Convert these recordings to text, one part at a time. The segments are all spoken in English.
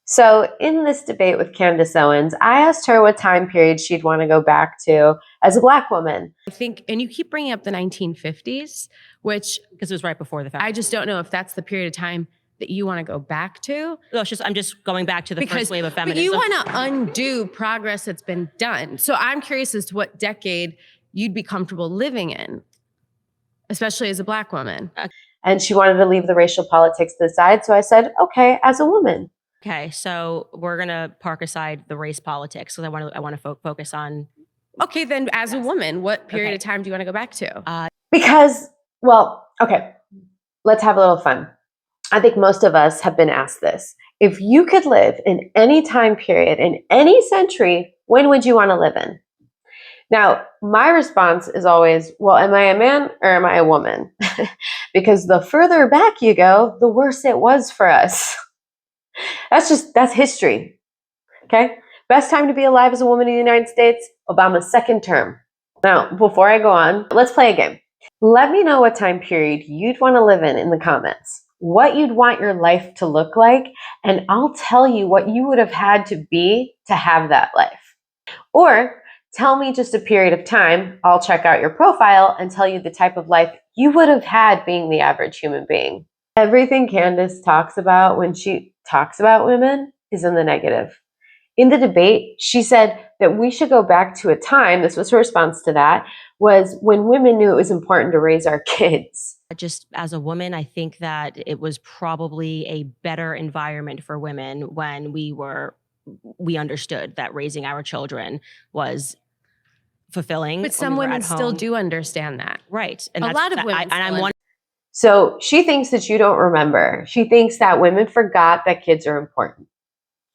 So in this debate with Candace Owens, I asked her what time period she'd want to go back to as a Black woman. I think, and you keep bringing up the 1950s, which, because it was right before the fact. I just don't know if that's the period of time that you want to go back to. No, it's just, I'm just going back to the first wave of feminism. But you want to undo progress that's been done. So I'm curious as to what decade you'd be comfortable living in, especially as a Black woman. And she wanted to leave the racial politics to the side. So I said, okay, as a woman. Okay, so we're gonna park aside the race politics because I want to focus on. Okay, then as a woman, what period of time do you want to go back to? Because, well, okay, let's have a little fun. I think most of us have been asked this. If you could live in any time period, in any century, when would you want to live in? Now, my response is always, well, am I a man or am I a woman? Because the further back you go, the worse it was for us. That's history. Okay? Best time to be alive as a woman in the United States, Obama's second term. Now, before I go on, let's play a game. Let me know what time period you'd want to live in the comments. What you'd want your life to look like, and I'll tell you what you would have had to be to have that life. Or tell me just a period of time, I'll check out your profile and tell you the type of life you would have had being the average human being. Everything Candace talks about when she talks about women is in the negative. In the debate, she said that we should go back to a time, this was her response to that, was when women knew it was important to raise our kids. Just as a woman, I think that it was probably a better environment for women when we understood that raising our children was fulfilling. But some women still do understand that. Right. And a lot of women. So she thinks that you don't remember. She thinks that women forgot that kids are important.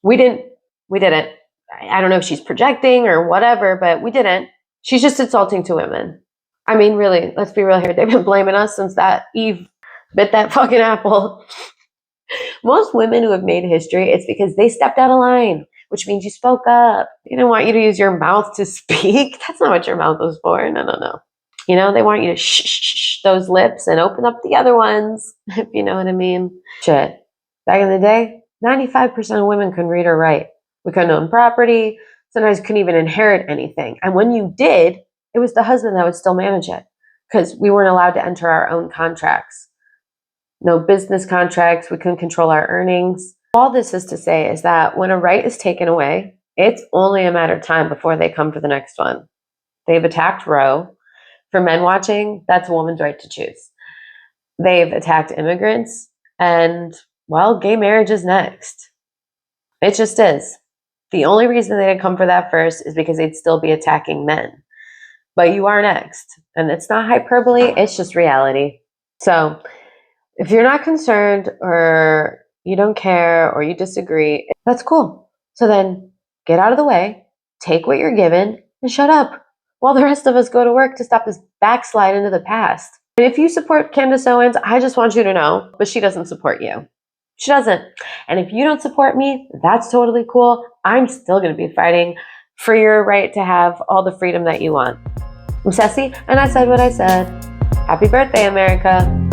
We didn't. I don't know if she's projecting or whatever, but we didn't. She's just insulting to women. I mean, really, let's be real here. They've been blaming us since that Eve bit that fucking apple. Most women who have made history, it's because they stepped out of line, which means you spoke up. They didn't want you to use your mouth to speak. That's not what your mouth was for. No. You know, they want you to shh those lips and open up the other ones, if you know what I mean. Shit. Back in the day, 95% of women couldn't read or write. We couldn't own property. Sometimes couldn't even inherit anything. And when you did, it was the husband that would still manage it because we weren't allowed to enter our own contracts. No business contracts. We couldn't control our earnings. All this is to say is that when a right is taken away, it's only a matter of time before they come to the next one. They've attacked Roe. For men watching, that's a woman's right to choose. They've attacked immigrants, and, well, gay marriage is next. It just is. The only reason they didn't come for that first is because they'd still be attacking men. But you are next. And it's not hyperbole, it's just reality. So if you're not concerned or you don't care or you disagree, that's cool. So then get out of the way, take what you're given, and shut up while the rest of us go to work to stop this backslide into the past. And if you support Candace Owens, I just want you to know, but she doesn't support you. She doesn't. And if you don't support me, that's totally cool. I'm still going to be fighting for your right to have all the freedom that you want. I'm Ceci, and I said what I said. Happy birthday, America.